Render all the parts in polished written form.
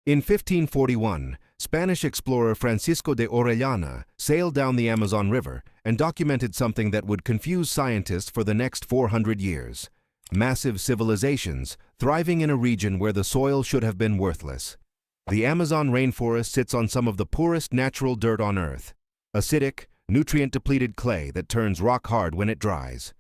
In 1541, Spanish explorer Francisco de Orellana sailed down the Amazon River and documented something that would confuse scientists for the next 400 years. Massive civilizations thriving in a region where the soil should have been worthless. The Amazon rainforest sits on some of the poorest natural dirt on Earth. Acidic, nutrient-depleted clay that turns rock-hard when it dries.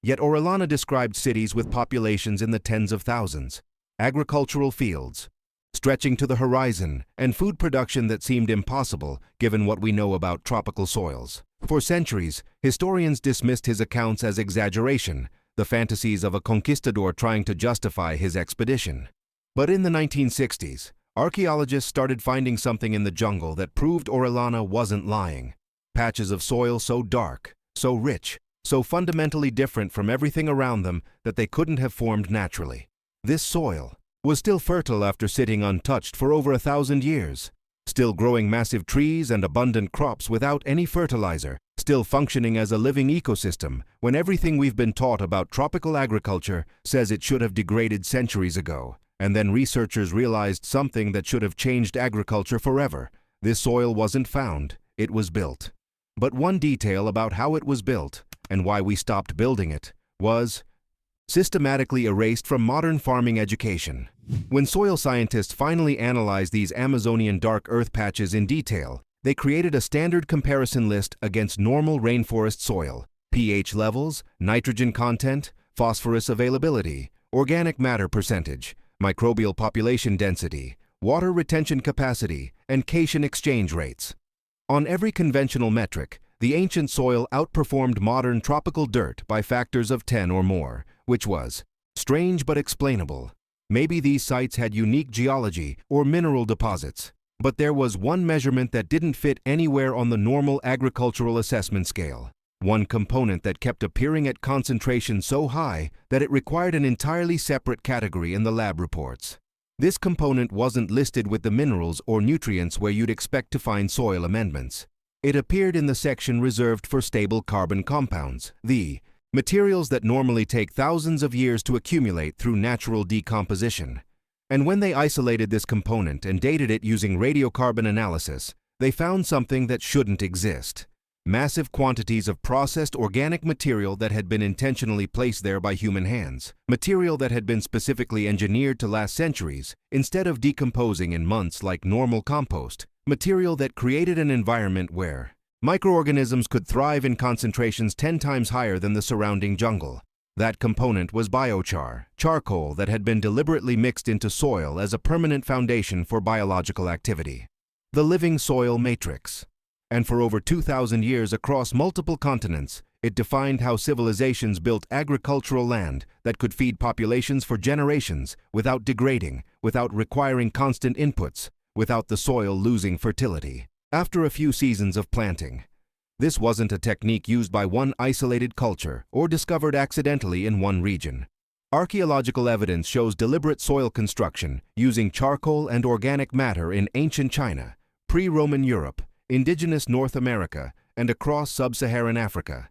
Yet Orellana described cities with populations in the tens of thousands, agricultural fields, stretching to the horizon, and food production that seemed impossible given what we know about tropical soils. For centuries, historians dismissed his accounts as exaggeration, the fantasies of a conquistador trying to justify his expedition. But in the 1960s, archaeologists started finding something in the jungle that proved Orellana wasn't lying. Patches of soil so dark, so rich, so fundamentally different from everything around them that they couldn't have formed naturally. This soil was still fertile after sitting untouched for over 1,000 years, still growing massive trees and abundant crops without any fertilizer, still functioning as a living ecosystem when everything we've been taught about tropical agriculture says it should have degraded centuries ago. And then researchers realized something that should have changed agriculture forever. This soil wasn't found, it was built. But one detail about how it was built, and why we stopped building it, was systematically erased from modern farming education. When soil scientists finally analyzed these Amazonian dark earth patches in detail, they created a standard comparison list against normal rainforest soil: pH levels, nitrogen content, phosphorus availability, organic matter percentage, microbial population density, water retention capacity, and cation exchange rates. On every conventional metric, the ancient soil outperformed modern tropical dirt by factors of 10 or more, which was strange but explainable. Maybe these sites had unique geology or mineral deposits. But there was one measurement that didn't fit anywhere on the normal agricultural assessment scale. One component that kept appearing at concentrations so high that it required an entirely separate category in the lab reports. This component wasn't listed with the minerals or nutrients where you'd expect to find soil amendments. It appeared in the section reserved for stable carbon compounds, the materials that normally take thousands of years to accumulate through natural decomposition. And when they isolated this component and dated it using radiocarbon analysis, they found something that shouldn't exist. Massive quantities of processed organic material that had been intentionally placed there by human hands. Material that had been specifically engineered to last centuries instead of decomposing in months like normal compost. Material that created an environment where microorganisms could thrive in concentrations 10 times higher than the surrounding jungle. That component was biochar, charcoal that had been deliberately mixed into soil as a permanent foundation for biological activity. The living soil matrix. And for over 2,000 years across multiple continents, it defined how civilizations built agricultural land that could feed populations for generations without degrading, without requiring constant inputs, without the soil losing fertility. After a few seasons of planting, this wasn't a technique used by one isolated culture or discovered accidentally in one region. Archaeological evidence shows deliberate soil construction using charcoal and organic matter in ancient China, pre-Roman Europe, Indigenous North America, and across sub-Saharan Africa.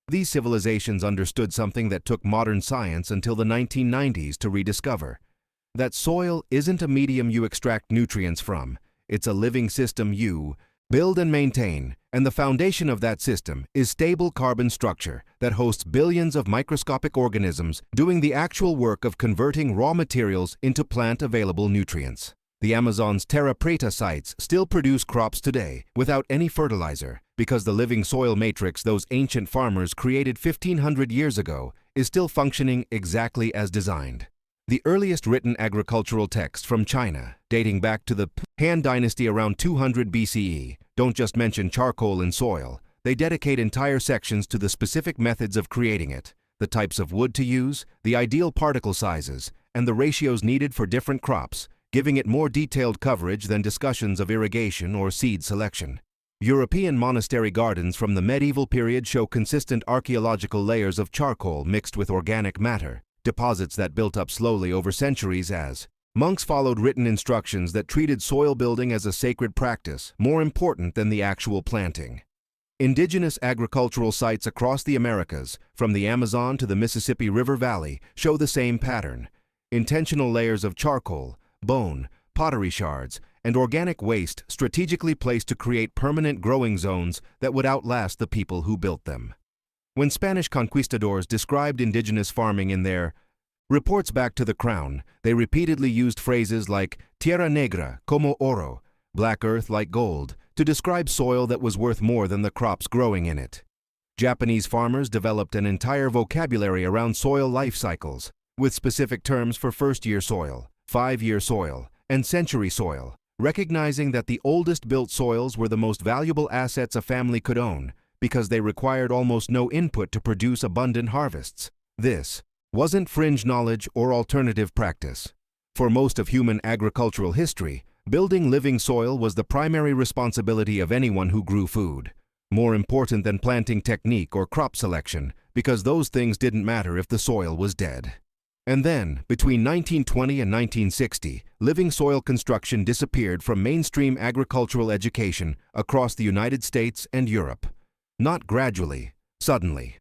These civilizations understood something that took modern science until the 1990s to rediscover: that soil isn't a medium you extract nutrients from, it's a living system you build and maintain, and the foundation of that system is stable carbon structure that hosts billions of microscopic organisms doing the actual work of converting raw materials into plant-available nutrients. The Amazon's Terra Preta sites still produce crops today without any fertilizer because the living soil matrix those ancient farmers created 1,500 years ago is still functioning exactly as designed. The earliest written agricultural texts from China, dating back to the Han Dynasty around 200 BCE, don't just mention charcoal in soil. They dedicate entire sections to the specific methods of creating it, the types of wood to use, the ideal particle sizes, and the ratios needed for different crops, giving it more detailed coverage than discussions of irrigation or seed selection. European monastery gardens from the medieval period show consistent archaeological layers of charcoal mixed with organic matter, deposits that built up slowly over centuries as monks followed written instructions that treated soil building as a sacred practice, more important than the actual planting. Indigenous agricultural sites across the Americas, from the Amazon to the Mississippi River Valley, show the same pattern: intentional layers of charcoal, bone, pottery shards, and organic waste strategically placed to create permanent growing zones that would outlast the people who built them. When Spanish conquistadors described indigenous farming in their reports back to the crown, they repeatedly used phrases like tierra negra como oro, black earth like gold, to describe soil that was worth more than the crops growing in it. Japanese farmers developed an entire vocabulary around soil life cycles, with specific terms for first-year soil, 5-year soil, and century soil, recognizing that the oldest built soils were the most valuable assets a family could own because they required almost no input to produce abundant harvests. This wasn't fringe knowledge or alternative practice. For most of human agricultural history, building living soil was the primary responsibility of anyone who grew food, more important than planting technique or crop selection, because those things didn't matter if the soil was dead. And then, between 1920 and 1960, living soil construction disappeared from mainstream agricultural education across the United States and Europe. Not gradually, suddenly.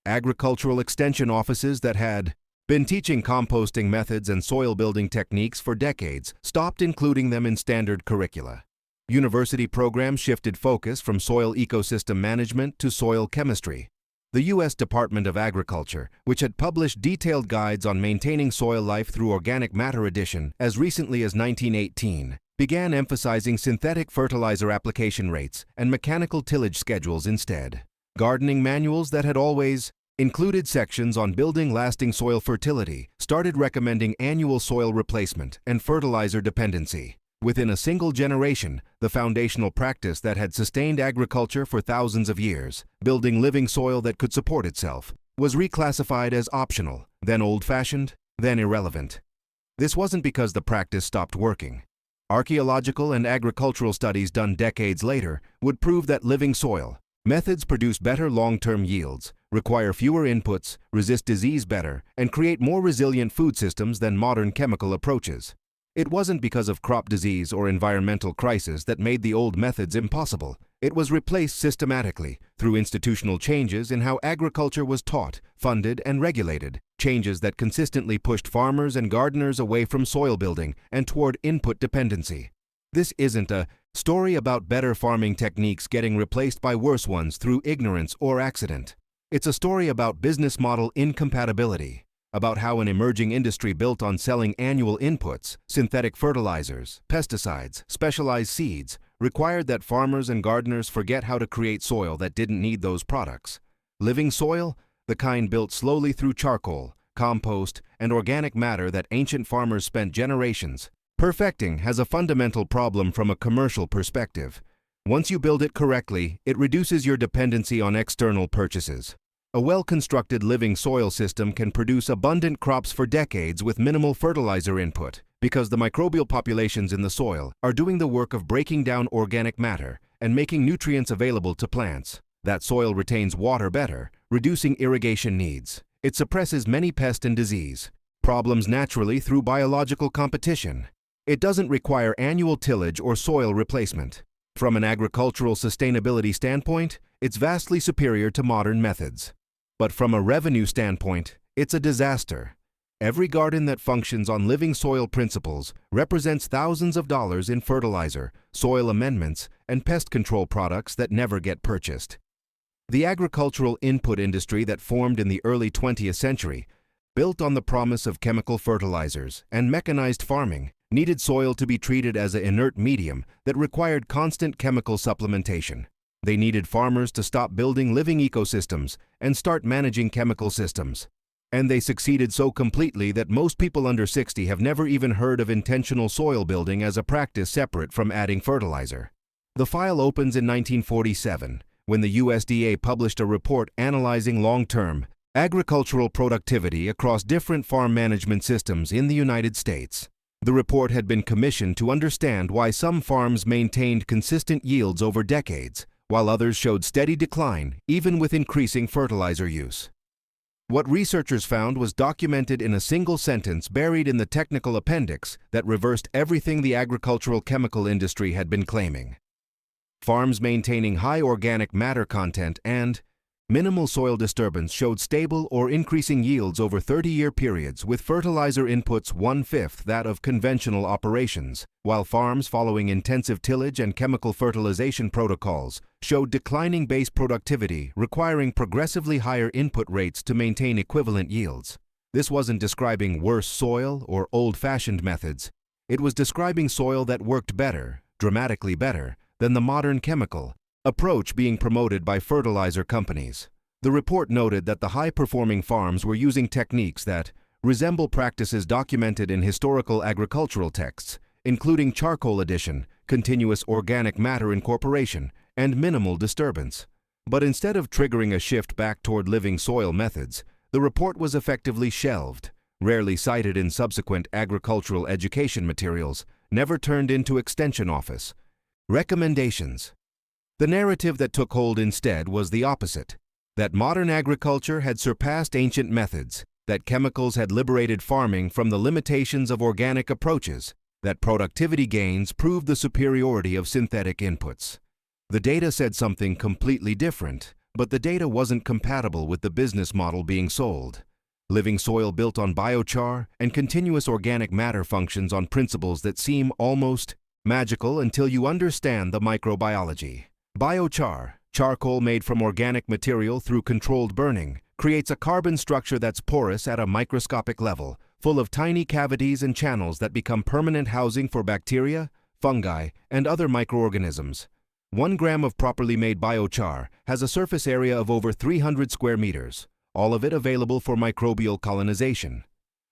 Agricultural extension offices that had been teaching composting methods and soil building techniques for decades stopped including them in standard curricula. University programs shifted focus from soil ecosystem management to soil chemistry. The U.S. Department of Agriculture, which had published detailed guides on maintaining soil life through organic matter addition as recently as 1918, began emphasizing synthetic fertilizer application rates and mechanical tillage schedules instead. Gardening manuals that had always included sections on building lasting soil fertility started recommending annual soil replacement and fertilizer dependency. Within a single generation, the foundational practice that had sustained agriculture for thousands of years, building living soil that could support itself, was reclassified as optional, then old-fashioned, then irrelevant. This wasn't because the practice stopped working. Archaeological and agricultural studies done decades later would prove that living soil methods produce better long-term yields, require fewer inputs, resist disease better, and create more resilient food systems than modern chemical approaches. It wasn't because of crop disease or environmental crisis that made the old methods impossible. It was replaced systematically through institutional changes in how agriculture was taught, funded, and regulated, changes that consistently pushed farmers and gardeners away from soil building and toward input dependency. This isn't a story about better farming techniques getting replaced by worse ones through ignorance or accident. It's a story about business model incompatibility, about how an emerging industry built on selling annual inputs, synthetic fertilizers, pesticides, specialized seeds, required that farmers and gardeners forget how to create soil that didn't need those products. Living soil, the kind built slowly through charcoal, compost, and organic matter that ancient farmers spent generations perfecting, has a fundamental problem from a commercial perspective. Once you build it correctly, it reduces your dependency on external purchases. A well-constructed living soil system can produce abundant crops for decades with minimal fertilizer input because the microbial populations in the soil are doing the work of breaking down organic matter and making nutrients available to plants. That soil retains water better, reducing irrigation needs. It suppresses many pest and disease problems naturally through biological competition. It doesn't require annual tillage or soil replacement. From an agricultural sustainability standpoint, it's vastly superior to modern methods. But from a revenue standpoint, it's a disaster. Every garden that functions on living soil principles represents thousands of dollars in fertilizer, soil amendments, and pest control products that never get purchased. The agricultural input industry that formed in the early 20th century, built on the promise of chemical fertilizers and mechanized farming, needed soil to be treated as an inert medium that required constant chemical supplementation. They needed farmers to stop building living ecosystems and start managing chemical systems. And they succeeded so completely that most people under 60 have never even heard of intentional soil building as a practice separate from adding fertilizer. The file opens in 1947, when the USDA published a report analyzing long-term agricultural productivity across different farm management systems in the United States. The report had been commissioned to understand why some farms maintained consistent yields over decades, while others showed steady decline, even with increasing fertilizer use. What researchers found was documented in a single sentence buried in the technical appendix that reversed everything the agricultural chemical industry had been claiming. Farms maintaining high organic matter content and Minimal soil disturbance showed stable or increasing yields over 30-year periods with fertilizer inputs 1/5 that of conventional operations, while farms following intensive tillage and chemical fertilization protocols showed declining base productivity requiring progressively higher input rates to maintain equivalent yields. This wasn't describing worse soil or old-fashioned methods. It was describing soil that worked better, dramatically better, than the modern chemical approach being promoted by fertilizer companies. The report noted that the high-performing farms were using techniques that resemble practices documented in historical agricultural texts, including charcoal addition, continuous organic matter incorporation, and minimal disturbance. But instead of triggering a shift back toward living soil methods, the report was effectively shelved, rarely cited in subsequent agricultural education materials, never turned into extension office. Recommendations. The narrative that took hold instead was the opposite, that modern agriculture had surpassed ancient methods, that chemicals had liberated farming from the limitations of organic approaches, that productivity gains proved the superiority of synthetic inputs. The data said something completely different, but the data wasn't compatible with the business model being sold. Living soil built on biochar and continuous organic matter functions on principles that seem almost magical until you understand the microbiology. Biochar, charcoal made from organic material through controlled burning, creates a carbon structure that's porous at a microscopic level, full of tiny cavities and channels that become permanent housing for bacteria, fungi, and other microorganisms. 1 gram of properly made biochar has a surface area of over 300 square meters, all of it available for microbial colonization.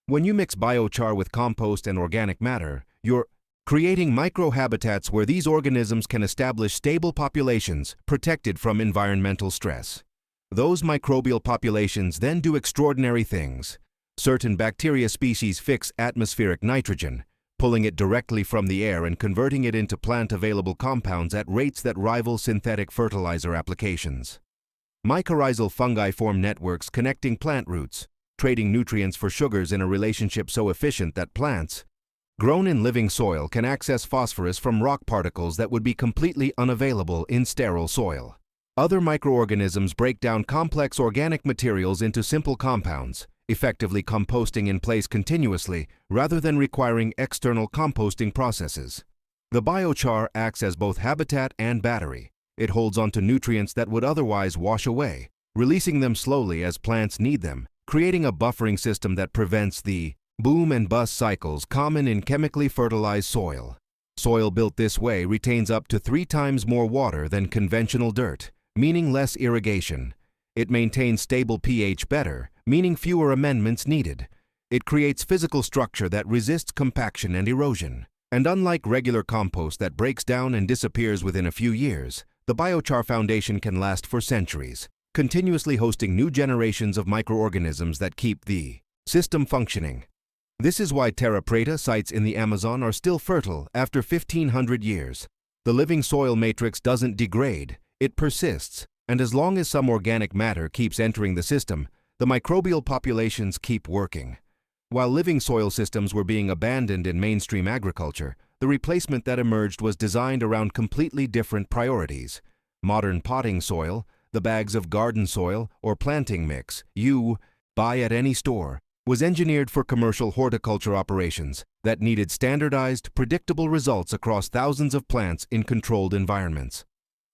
When you mix biochar with compost and organic matter, you're creating microhabitats where these organisms can establish stable populations protected from environmental stress. Those microbial populations then do extraordinary things. Certain bacteria species fix atmospheric nitrogen, pulling it directly from the air and converting it into plant-available compounds at rates that rival synthetic fertilizer applications. Mycorrhizal fungi form networks connecting plant roots, trading nutrients for sugars in a relationship so efficient that plants, grown in living soil, can access phosphorus from rock particles that would be completely unavailable in sterile soil. Other microorganisms break down complex organic materials into simple compounds, effectively composting in place continuously rather than requiring external composting processes. The biochar acts as both habitat and battery. It holds onto nutrients that would otherwise wash away, releasing them slowly as plants need them, creating a buffering system that prevents the boom and bust cycles common in chemically fertilized soil. Soil built this way retains up to 3 times more water than conventional dirt, meaning less irrigation. It maintains stable pH better, meaning fewer amendments needed. It creates physical structure that resists compaction and erosion. And unlike regular compost that breaks down and disappears within a few years, the biochar foundation can last for centuries, continuously hosting new generations of microorganisms that keep the system functioning. This is why Terra Preta sites in the Amazon are still fertile after 1,500 years. The living soil matrix doesn't degrade, it persists, and as long as some organic matter keeps entering the system, the microbial populations keep working. While living soil systems were being abandoned in mainstream agriculture, the replacement that emerged was designed around completely different priorities. Modern potting soil, the bags of garden soil or planting mix you buy at any store, was engineered for commercial horticulture operations that needed standardized, predictable results across thousands of plants in controlled environments.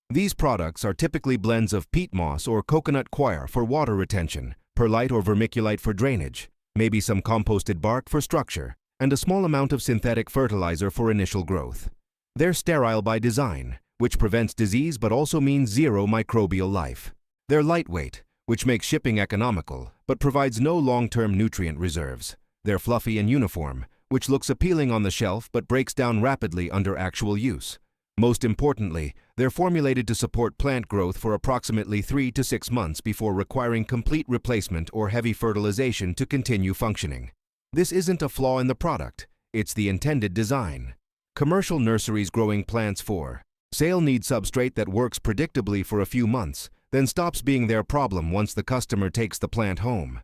These products are typically blends of peat moss or coconut coir for water retention, perlite or vermiculite for drainage, maybe some composted bark for structure, and a small amount of synthetic fertilizer for initial growth. They're sterile by design, which prevents disease but also means zero microbial life. They're lightweight, which makes shipping economical, but provides no long-term nutrient reserves. They're fluffy and uniform, which looks appealing on the shelf but breaks down rapidly under actual use. Most importantly, they're formulated to support plant growth for approximately 3 to 6 months before requiring complete replacement or heavy fertilization to continue functioning. This isn't a flaw in the product, it's the intended design. Commercial nurseries growing plants for sale need substrate that works predictably for a few months, then stops being their problem once the customer takes the plant home.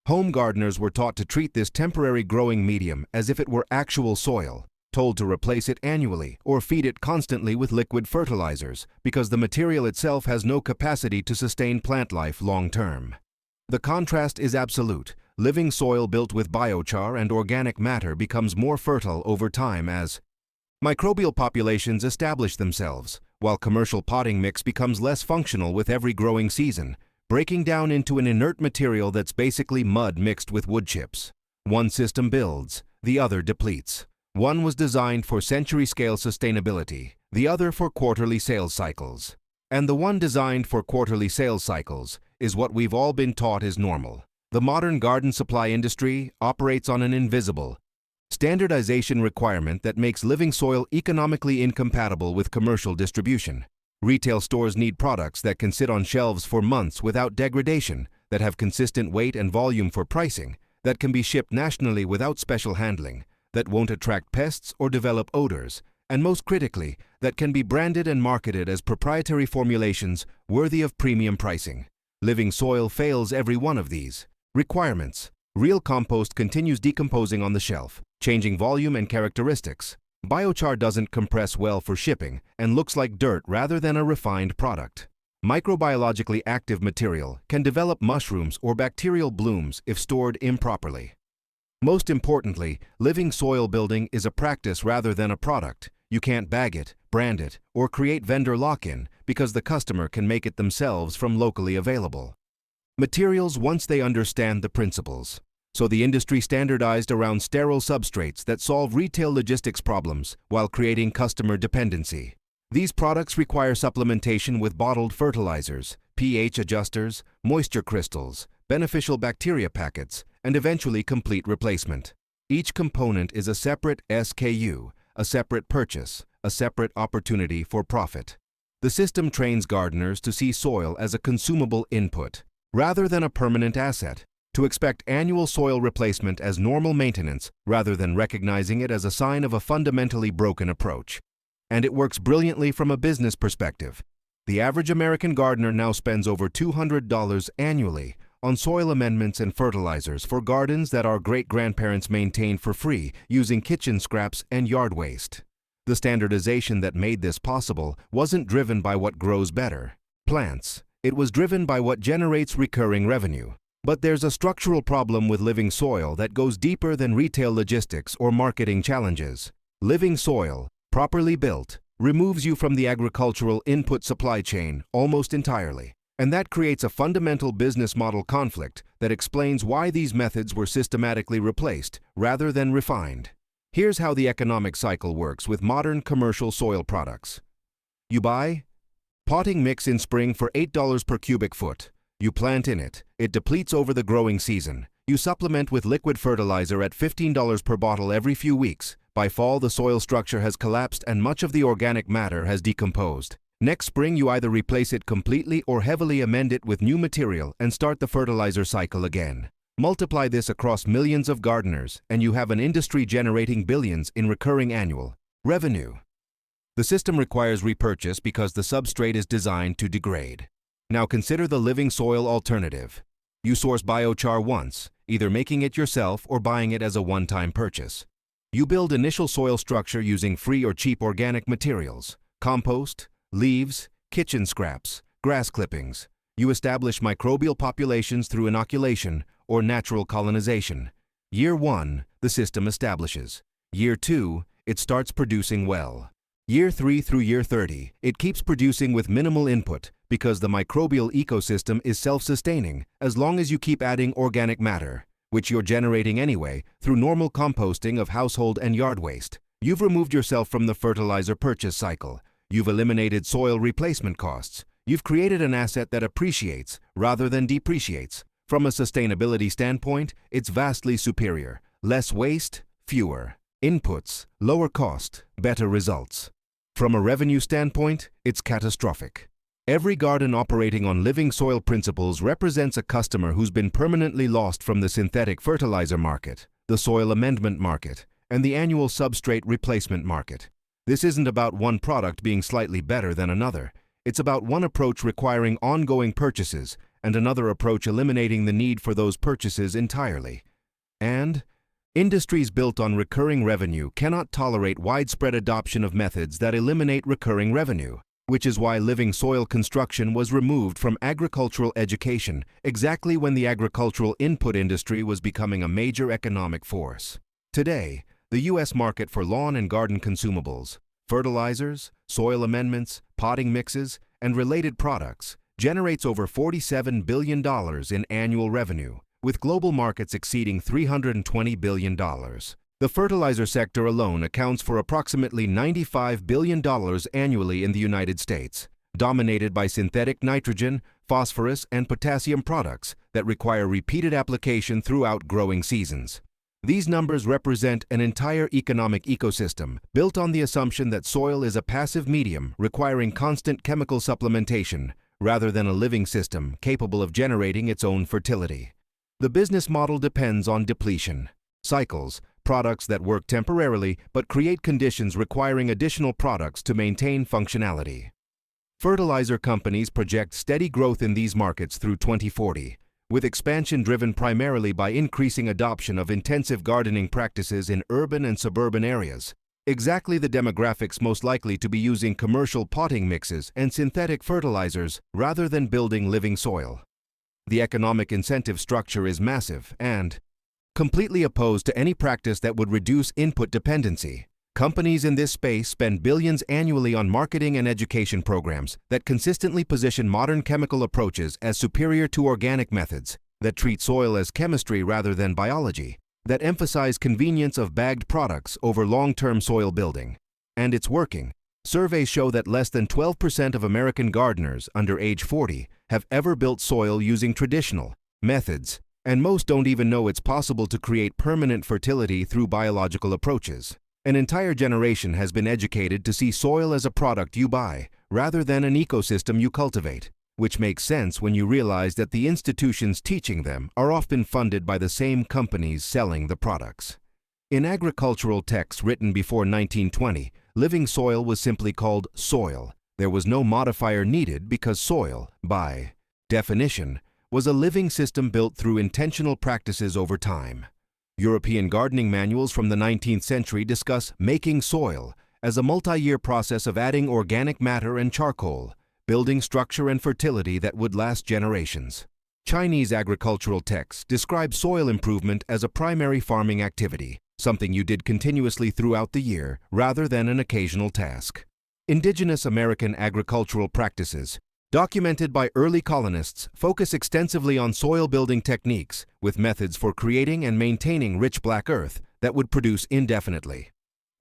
Home gardeners were taught to treat this temporary growing medium as if it were actual soil, told to replace it annually or feed it constantly with liquid fertilizers because the material itself has no capacity to sustain plant life long-term. The contrast is absolute. Living soil built with biochar and organic matter becomes more fertile over time as microbial populations establish themselves, while commercial potting mix becomes less functional with every growing season, breaking down into an inert material that's basically mud mixed with wood chips. One system builds, the other depletes. One was designed for century-scale sustainability, the other for quarterly sales cycles. And the one designed for quarterly sales cycles is what we've all been taught is normal. The modern garden supply industry operates on an invisible standardization requirement that makes living soil economically incompatible with commercial distribution. Retail stores need products that can sit on shelves for months without degradation, that have consistent weight and volume for pricing, that can be shipped nationally without special handling, that won't attract pests or develop odors, and most critically, that can be branded and marketed as proprietary formulations worthy of premium pricing. Living soil fails every one of these requirements. Real compost continues decomposing on the shelf, changing volume and characteristics. Biochar doesn't compress well for shipping and looks like dirt rather than a refined product. Microbiologically active material can develop mushrooms or bacterial blooms if stored improperly. Most importantly, living soil building is a practice rather than a product. You can't bag it, brand it, or create vendor lock-in because the customer can make it themselves from locally available materials once they understand the principles. So the industry standardized around sterile substrates that solve retail logistics problems while creating customer dependency. These products require supplementation with bottled fertilizers, pH adjusters, moisture crystals, beneficial bacteria packets, and eventually complete replacement. Each component is a separate SKU, a separate purchase, a separate opportunity for profit. The system trains gardeners to see soil as a consumable input, rather than a permanent asset, to expect annual soil replacement as normal maintenance rather than recognizing it as a sign of a fundamentally broken approach. And it works brilliantly from a business perspective. The average American gardener now spends over $200 annually on soil amendments and fertilizers for gardens that our great-grandparents maintained for free using kitchen scraps and yard waste. The standardization that made this possible wasn't driven by what grows better, plants. It was driven by what generates recurring revenue. But there's a structural problem with living soil that goes deeper than retail logistics or marketing challenges. Living soil, properly built, removes you from the agricultural input supply chain almost entirely. And that creates a fundamental business model conflict that explains why these methods were systematically replaced rather than refined. Here's how the economic cycle works with modern commercial soil products. You buy potting mix in spring for $8 per cubic foot. You plant in it. It depletes over the growing season. You supplement with liquid fertilizer at $15 per bottle every few weeks. By fall, the soil structure has collapsed and much of the organic matter has decomposed. Next spring, you either replace it completely or heavily amend it with new material and start the fertilizer cycle again. Multiply this across millions of gardeners, and you have an industry generating billions in recurring annual revenue. The system requires repurchase because the substrate is designed to degrade. Now consider the living soil alternative. You source biochar once, either making it yourself or buying it as a one-time purchase. You build initial soil structure using free or cheap organic materials, compost, leaves, kitchen scraps, grass clippings. You establish microbial populations through inoculation or natural colonization. Year 1, the system establishes. Year 2, it starts producing well. Year 3 through year 30, it keeps producing with minimal input because the microbial ecosystem is self-sustaining as long as you keep adding organic matter, which you're generating anyway through normal composting of household and yard waste. You've removed yourself from the fertilizer purchase cycle. You've eliminated soil replacement costs. You've created an asset that appreciates rather than depreciates. From a sustainability standpoint, it's vastly superior. Less waste, fewer inputs, lower cost, better results. From a revenue standpoint, it's catastrophic. Every garden operating on living soil principles represents a customer who's been permanently lost from the synthetic fertilizer market, the soil amendment market, and the annual substrate replacement market. This isn't about one product being slightly better than another. It's about one approach requiring ongoing purchases and another approach eliminating the need for those purchases entirely. And Industries built on recurring revenue cannot tolerate widespread adoption of methods that eliminate recurring revenue, which is why living soil construction was removed from agricultural education exactly when the agricultural input industry was becoming a major economic force. Today, the U.S. market for lawn and garden consumables, fertilizers, soil amendments, potting mixes, and related products generates over $47 billion in annual revenue, with global markets exceeding $320 billion. The fertilizer sector alone accounts for approximately $95 billion annually in the United States, dominated by synthetic nitrogen, phosphorus, and potassium products that require repeated application throughout growing seasons. These numbers represent an entire economic ecosystem built on the assumption that soil is a passive medium requiring constant chemical supplementation, rather than a living system capable of generating its own fertility. The business model depends on depletion cycles, products that work temporarily but create conditions requiring additional products to maintain functionality. Fertilizer companies project steady growth in these markets through 2040, with expansion driven primarily by increasing adoption of intensive gardening practices in urban and suburban areas, exactly the demographics most likely to be using commercial potting mixes and synthetic fertilizers rather than building living soil. The economic incentive structure is massive and completely opposed to any practice that would reduce input dependency. Companies in this space spend billions annually on marketing and education programs that consistently position modern chemical approaches as superior to organic methods, that treat soil as chemistry rather than biology, that emphasize convenience of bagged products over long-term soil building. And it's working. Surveys show that less than 12% of American gardeners under age 40 have ever built soil using traditional methods, and most don't even know it's possible to create permanent fertility through biological approaches. An entire generation has been educated to see soil as a product you buy, rather than an ecosystem you cultivate, which makes sense when you realize that the institutions teaching them are often funded by the same companies selling the products. In agricultural texts written before 1920, living soil was simply called soil. There was no modifier needed because soil, by definition, was a living system built through intentional practices over time. European gardening manuals from the 19th century discuss making soil as a multi-year process of adding organic matter and charcoal, building structure and fertility that would last generations. Chinese agricultural texts describe soil improvement as a primary farming activity, something you did continuously throughout the year rather than an occasional task. Indigenous American agricultural practices, documented by early colonists, focus extensively on soil-building techniques with methods for creating and maintaining rich black earth that would produce indefinitely.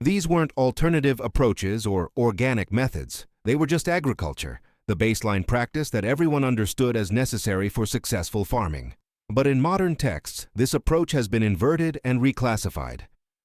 These weren't alternative approaches or organic methods. They were just agriculture, the baseline practice that everyone understood as necessary for successful farming. But in modern texts, this approach has been inverted and reclassified.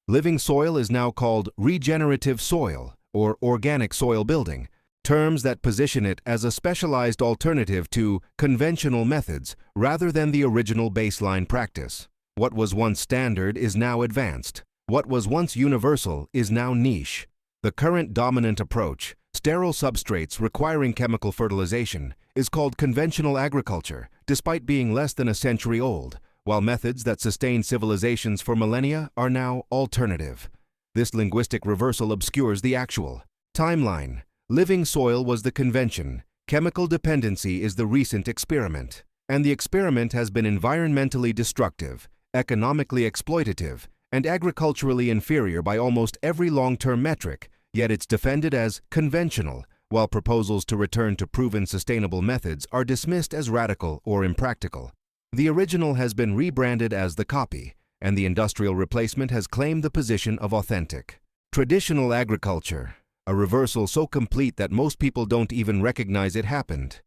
Living soil is now called regenerative soil or organic soil building, terms that position it as a specialized alternative to conventional methods rather than the original baseline practice. What was once standard is now advanced. What was once universal is now niche. The current dominant approach, sterile substrates requiring chemical fertilization, is called conventional agriculture, despite being less than a century old, while methods that sustained civilizations for millennia are now alternative. This linguistic reversal obscures the actual timeline. Living soil was the convention, chemical dependency is the recent experiment, and the experiment has been environmentally destructive, economically exploitative, and agriculturally inferior by almost every long-term metric, yet it's defended as conventional, while proposals to return to proven sustainable methods are dismissed as radical or impractical. The original has been rebranded as the copy, and the industrial replacement has claimed the position of authentic. Traditional agriculture, a reversal so complete that most people don't even recognize it happened.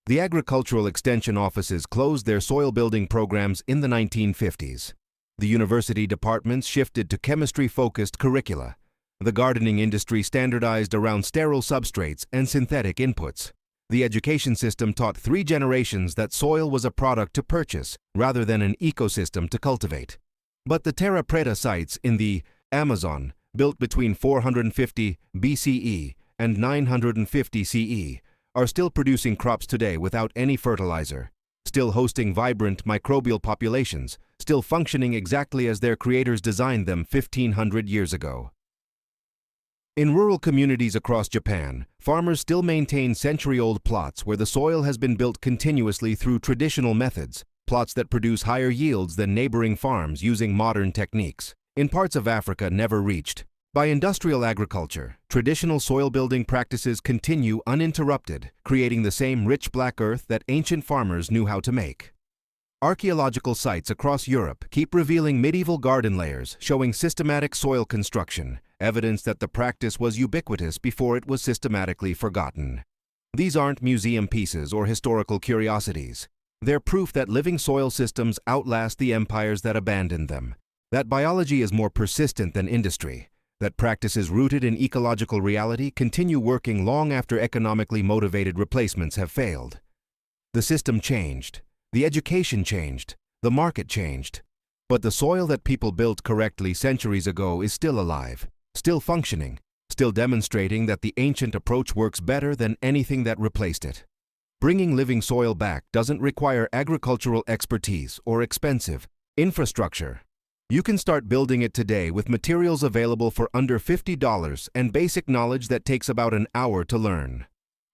The agricultural extension offices closed their soil building programs in the 1950s. The university departments shifted to chemistry-focused curricula. The gardening industry standardized around sterile substrates and synthetic inputs. The education system taught 3 generations that soil was a product to purchase rather than an ecosystem to cultivate. But the Terra Preta sites in the Amazon, built between 450 BCE and 950 CE, are still producing crops today without any fertilizer. still hosting vibrant microbial populations, still functioning exactly as their creators designed them 1,500 years ago. In rural communities across Japan, farmers still maintain century-old plots where the soil has been built continuously through traditional methods, plots that produce higher yields than neighboring farms using modern techniques. In parts of Africa never reached by industrial agriculture, traditional soil-building practices continue uninterrupted, creating the same rich black earth that ancient farmers knew how to make. Archaeological sites across Europe keep revealing medieval garden layers showing systematic soil construction, evidence that the practice was ubiquitous before it was systematically forgotten. These aren't museum pieces or historical curiosities. They're proof that living soil systems outlast the empires that abandoned them, that biology is more persistent than industry, that practices rooted in ecological reality continue working long after economically motivated replacements have failed. The system changed, the education changed, the market changed, but the soil that people built correctly centuries ago is still alive, still functioning, still demonstrating that the ancient approach works better than anything that replaced it. Bringing living soil back doesn't require agricultural expertise or expensive infrastructure. You can start building it today with materials available for under $50 and basic knowledge that takes about an hour to learn.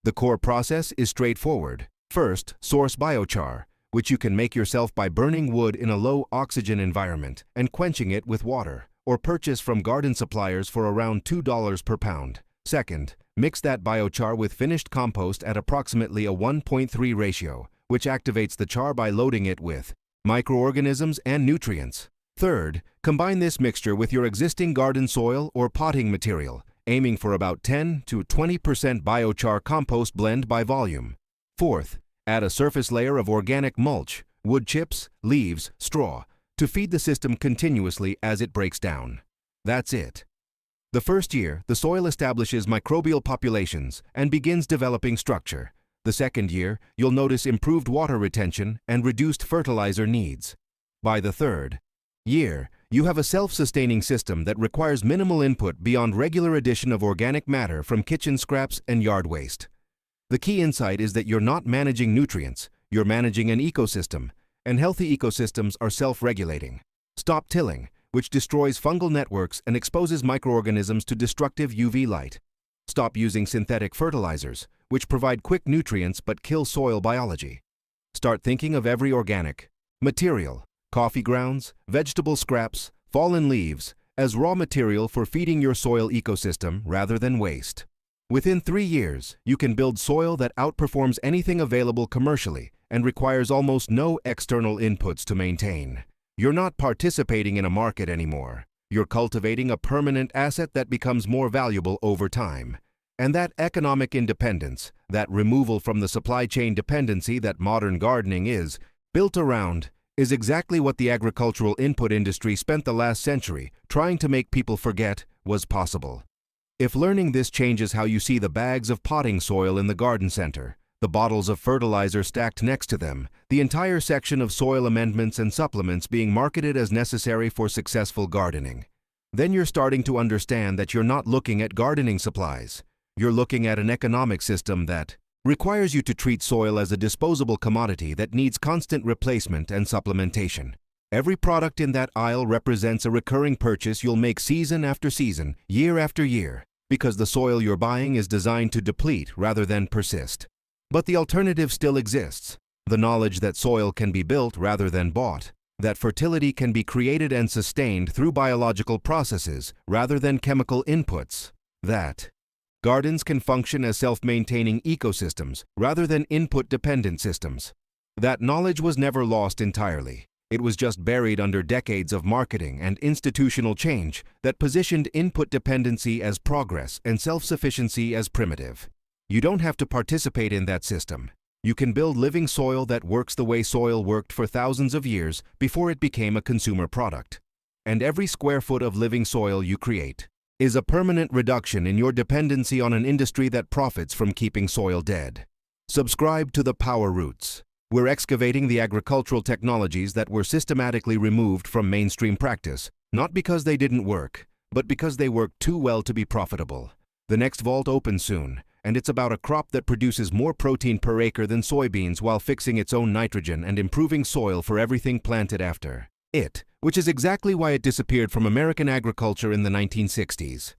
The core process is straightforward. First, source biochar, which you can make yourself by burning wood in a low-oxygen environment and quenching it with water, or purchase from garden suppliers for around $2 per pound. Second, mix that biochar with finished compost at approximately a 1.3 ratio, which activates the char by loading it with microorganisms and nutrients. Third, combine this mixture with your existing garden soil or potting material, aiming for about 10 to 20% biochar compost blend by volume. Fourth, add a surface layer of organic mulch, wood chips, leaves, straw, to feed the system continuously as it breaks down. That's it. The first year, the soil establishes microbial populations and begins developing structure. The second year, you'll notice improved water retention and reduced fertilizer needs. By the third year, you have a self-sustaining system that requires minimal input beyond regular addition of organic matter from kitchen scraps and yard waste. The key insight is that you're not managing nutrients, you're managing an ecosystem, and healthy ecosystems are self-regulating. Stop tilling, which destroys fungal networks and exposes microorganisms to destructive UV light. Stop using synthetic fertilizers, which provide quick nutrients but kill soil biology. Start thinking of every organic material, coffee grounds, vegetable scraps, fallen leaves, as raw material for feeding your soil ecosystem rather than waste. Within 3 years, you can build soil that outperforms anything available commercially and requires almost no external inputs to maintain. You're not participating in a market anymore. You're cultivating a permanent asset that becomes more valuable over time. And that economic independence, that removal from the supply chain dependency that modern gardening is built around, is exactly what the agricultural input industry spent the last century trying to make people forget was possible. If learning this changes how you see the bags of potting soil in the garden center, the bottles of fertilizer stacked next to them, the entire section of soil amendments and supplements being marketed as necessary for successful gardening, then you're starting to understand that you're not looking at gardening supplies. You're looking at an economic system that requires you to treat soil as a disposable commodity that needs constant replacement and supplementation. Every product in that aisle represents a recurring purchase you'll make season after season, year after year, because the soil you're buying is designed to deplete rather than persist. But the alternative still exists. The knowledge that soil can be built rather than bought, that fertility can be created and sustained through biological processes rather than chemical inputs, that gardens can function as self-maintaining ecosystems rather than input-dependent systems. That knowledge was never lost entirely. It was just buried under decades of marketing and institutional change that positioned input dependency as progress and self-sufficiency as primitive. You don't have to participate in that system. You can build living soil that works the way soil worked for thousands of years before it became a consumer product. And every square foot of living soil you create is a permanent reduction in your dependency on an industry that profits from keeping soil dead. Subscribe to the Power Roots. We're excavating the agricultural technologies that were systematically removed from mainstream practice, not because they didn't work, but because they worked too well to be profitable. The next vault opens soon, and it's about a crop that produces more protein per acre than soybeans while fixing its own nitrogen and improving soil for everything planted after it, which is exactly why it disappeared from American agriculture in the 1960s.